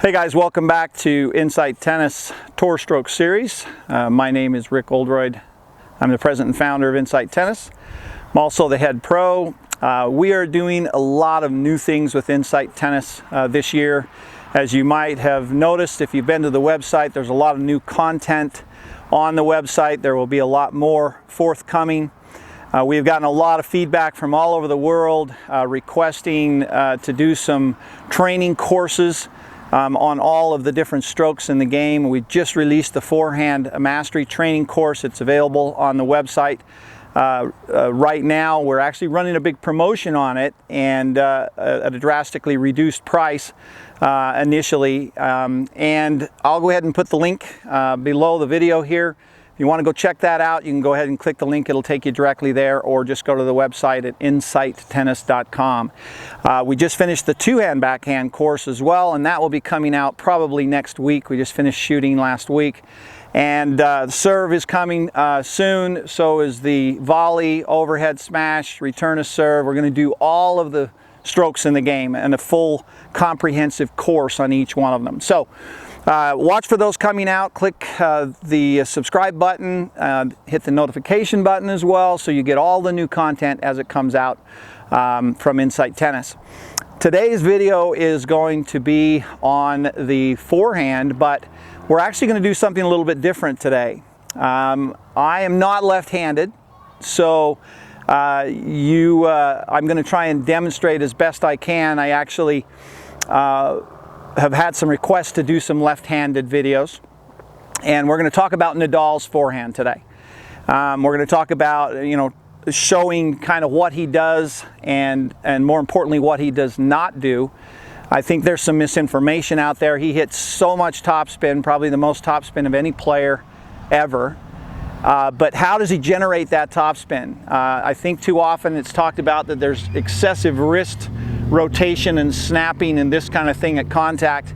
Hey guys, welcome back to Insight Tennis Tour Stroke Series. My name is Rick Oldroyd. I'm the president and founder of Insight Tennis. I'm also the head pro. We are doing a lot of new things with Insight Tennis this year. As you might have noticed, if you've been to the website, there's a lot of new content on the website. There will be a lot more forthcoming. We've gotten a lot of feedback from all over the world requesting to do some training courses on all of the different strokes in the game. We just released the Forehand Mastery Training Course. It's available on the website. Right now we're actually running a big promotion on it, and at a drastically reduced price initially. And I'll go ahead and put the link below the video here. If you want to go check that out, you can go ahead and click the link. It'll take you directly there, or just go to the website at insighttennis.com. We just finished the two-hand backhand course as well, and that will be coming out probably next week. We just finished shooting last week. And the serve is coming soon, so is the volley, overhead smash, return of serve. We're going to do all of the strokes in the game and a full comprehensive course on each one of them. So watch for those coming out. Click the subscribe button, hit the notification button as well, so you get all the new content as it comes out from Insight Tennis. Today's video is going to be on the forehand, but we're actually going to do something a little bit different today. I am not left-handed, so I'm going to try and demonstrate as best I can. I actually have had some requests to do some left-handed videos, and we're going to talk about Nadal's forehand today. We're going to talk about, showing kind of what he does and more importantly what he does not do. I think there's some misinformation out there. He hits so much topspin, probably the most topspin of any player ever. But how does he generate that topspin? I think too often it's talked about that there's excessive wrist rotation and snapping and this kind of thing at contact.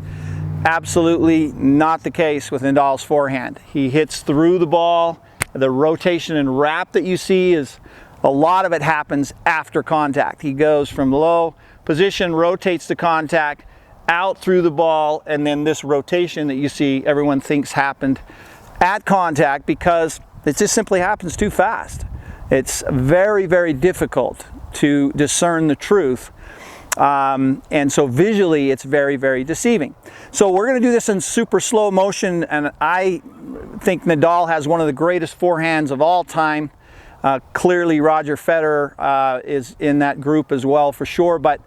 Absolutely not the case with Nadal's forehand. He hits through the ball. The rotation and wrap that you see, is a lot of it happens after contact. He goes from low position, rotates to contact, out through the ball, and then this rotation that you see everyone thinks happened at contact, because it just simply happens too fast. It's very, very difficult to discern the truth. And so visually it's very, very deceiving. So we're going to do this in super slow motion, and I think Nadal has one of the greatest forehands of all time. Clearly Roger Federer is in that group as well for sure, but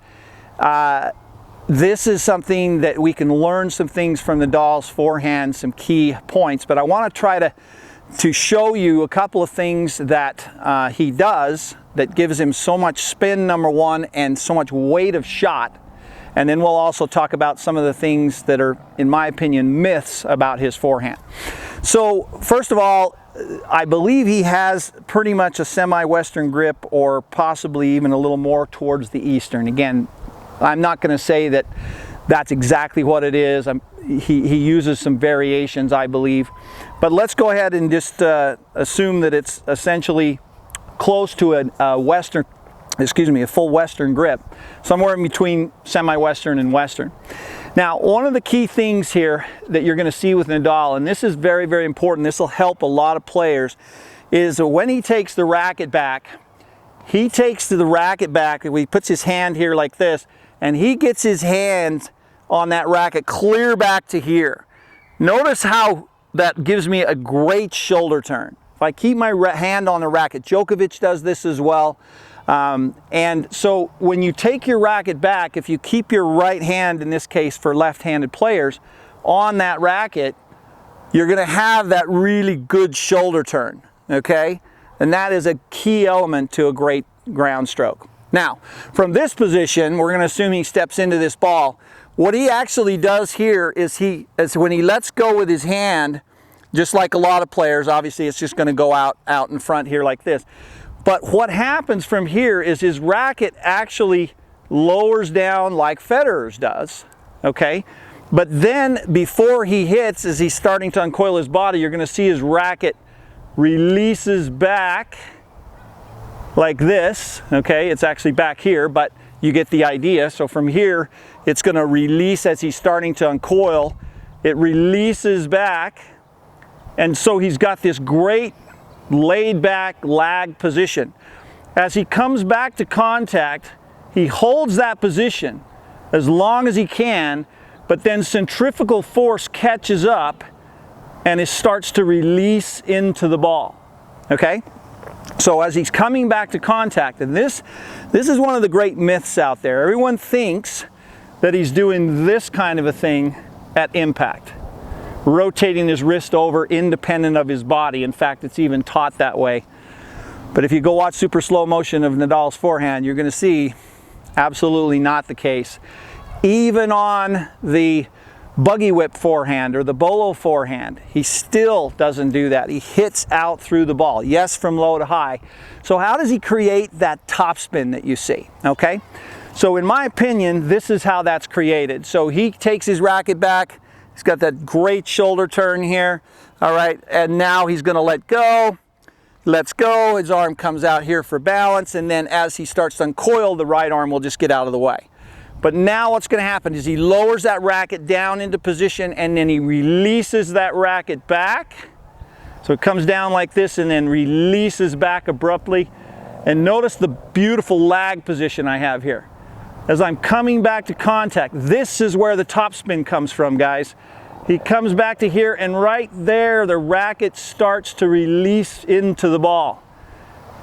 this is something that we can learn some things from Nadal's forehand, some key points. But I want to try to show you a couple of things that he does that gives him so much spin, number one, and so much weight of shot. And then we'll also talk about some of the things that are, in my opinion, myths about his forehand. So first of all, I believe he has pretty much a semi-Western grip, or possibly even a little more towards the Eastern. Again, I'm not going to say that that's exactly what it is. He uses some variations, I believe. But let's go ahead and just assume that it's essentially close to a full Western grip, somewhere in between semi-Western and Western. Now, one of the key things here that you're going to see with Nadal, and this is very, very important, this will help a lot of players, is when he takes the racket back, he puts his hand here like this, and he gets his hand on that racket clear back to here. Notice how that gives me a great shoulder turn. If I keep my hand on the racket, Djokovic does this as well. And so when you take your racket back, if you keep your right hand, in this case for left-handed players, on that racket, you're going to have that really good shoulder turn, okay? And that is a key element to a great ground stroke. Now, from this position, we're going to assume he steps into this ball. What he actually does here is when he lets go with his hand, just like a lot of players, obviously it's just going to go out in front here like this. But what happens from here is his racket actually lowers down like Federer's does, okay? But then before he hits, as he's starting to uncoil his body, you're going to see his racket releases back like this, okay? It's actually back here, but you get the idea. So from here, it's going to release as he's starting to uncoil. It releases back, and so he's got this great laid back lag position. As he comes back to contact, he holds that position as long as he can, but then centrifugal force catches up and it starts to release into the ball. Okay? So as he's coming back to contact, and this is one of the great myths out there. Everyone thinks that he's doing this kind of a thing at impact, rotating his wrist over independent of his body. In fact, it's even taught that way. But if you go watch super slow motion of Nadal's forehand, you're going to see absolutely not the case. Even on the buggy whip forehand or the bolo forehand, he still doesn't do that. He hits out through the ball, yes, from low to high. So how does he create that topspin that you see? Okay, so in my opinion, this is how that's created. So he takes his racket back, he's got that great shoulder turn here, all right, and now he's going to let go. Lets go, his arm comes out here for balance, and then as he starts to uncoil, the right arm will just get out of the way. But now what's going to happen is he lowers that racket down into position, and then he releases that racket back. So it comes down like this and then releases back abruptly. And notice the beautiful lag position I have here. As I'm coming back to contact, this is where the topspin comes from, guys. He comes back to here, and right there the racket starts to release into the ball.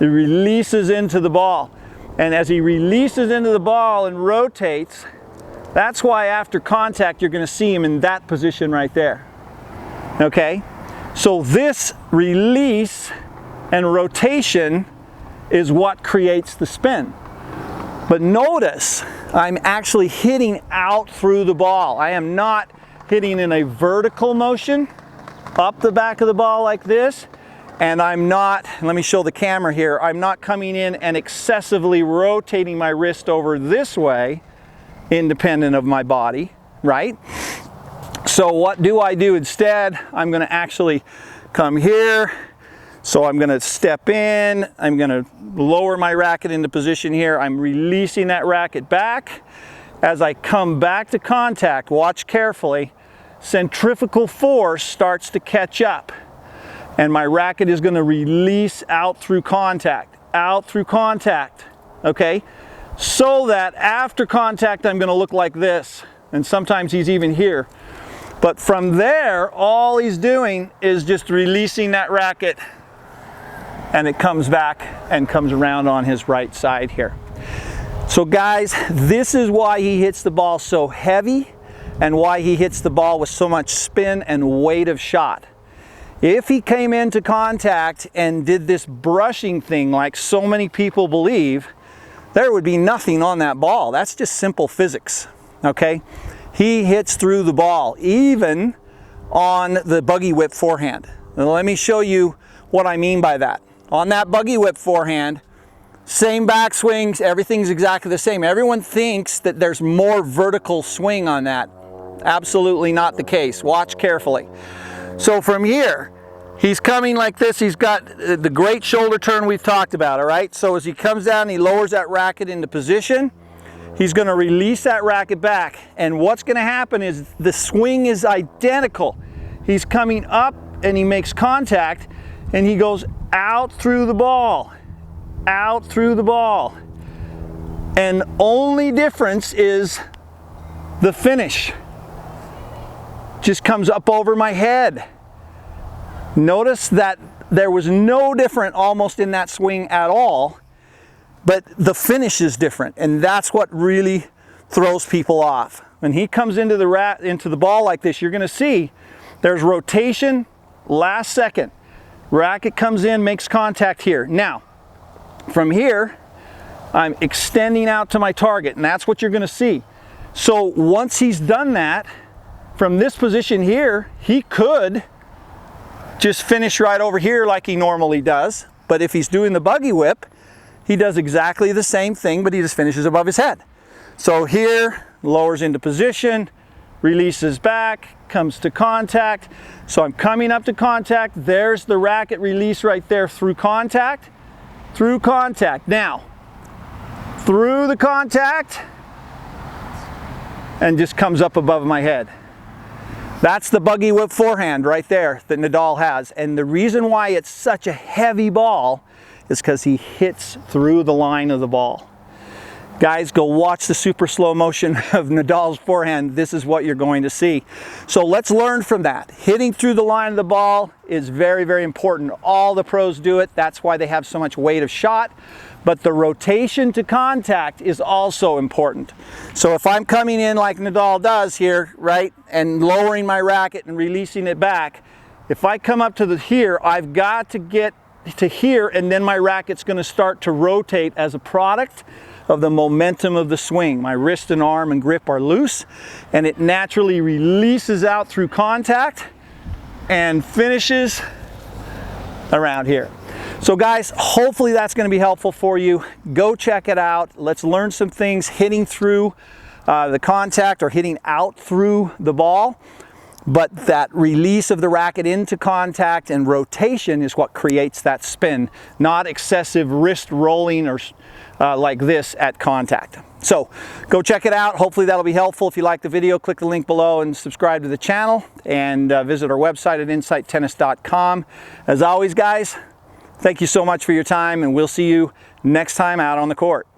It releases into the ball. And as he releases into the ball and rotates, that's why after contact you're going to see him in that position right there. Okay? So this release and rotation is what creates the spin. But notice, I'm actually hitting out through the ball. I am not hitting in a vertical motion up the back of the ball like this, and I'm not, let me show the camera here, I'm not coming in and excessively rotating my wrist over this way independent of my body, right? So what do I do instead? I'm going to actually come here, so I'm going to step in, I'm going to lower my racket into position here, I'm releasing that racket back. As I come back to contact, watch carefully, centrifugal force starts to catch up, and my racket is going to release out through contact, okay? So that after contact I'm going to look like this, and sometimes he's even here. But from there, all he's doing is just releasing that racket, and it comes back and comes around on his right side here. So guys, this is why he hits the ball so heavy and why he hits the ball with so much spin and weight of shot. If he came into contact and did this brushing thing like so many people believe, there would be nothing on that ball. That's just simple physics, okay? He hits through the ball, even on the buggy whip forehand. Now let me show you what I mean by that. On that buggy whip forehand, same backswings, everything's exactly the same. Everyone thinks that there's more vertical swing on that. Absolutely not the case. Watch carefully. So from here, he's coming like this. He's got the great shoulder turn we've talked about, all right? So as he comes down, he lowers that racket into position. He's going to release that racket back. And what's going to happen is the swing is identical. He's coming up and he makes contact and he goes out through the ball. Out through the ball. And only difference is the finish. Just comes up over my head. Notice that there was no different almost in that swing at all, but the finish is different, and that's what really throws people off. When he comes into the ball like this, you're going to see there's rotation last second. Racket comes in, makes contact here. Now, from here, I'm extending out to my target, and that's what you're going to see. So once he's done that, from this position here, he could just finish right over here like he normally does. But if he's doing the buggy whip, he does exactly the same thing, but he just finishes above his head. So here, lowers into position, releases back, comes to contact. So I'm coming up to contact. There's the racket release right there through contact. Through contact. Now, through the contact, and just comes up above my head. That's the buggy whip forehand right there that Nadal has. And the reason why it's such a heavy ball is because he hits through the line of the ball. Guys, go watch the super slow motion of Nadal's forehand. This is what you're going to see. So let's learn from that. Hitting through the line of the ball is very, very important. All the pros do it. That's why they have so much weight of shot. But the rotation to contact is also important. So if I'm coming in like Nadal does here, right, and lowering my racket and releasing it back, if I come up to here, I've got to get to here, and then my racket's going to start to rotate as a product of the momentum of the swing. My wrist and arm and grip are loose, and it naturally releases out through contact and finishes around here. So guys, hopefully that's going to be helpful for you. Go check it out. Let's learn some things hitting through the contact or hitting out through the ball. But that release of the racket into contact and rotation is what creates that spin, not excessive wrist rolling or like this at contact. So go check it out. Hopefully that'll be helpful. If you like the video, click the link below and subscribe to the channel, and visit our website at insighttennis.com. As always, guys, thank you so much for your time, and we'll see you next time out on the court.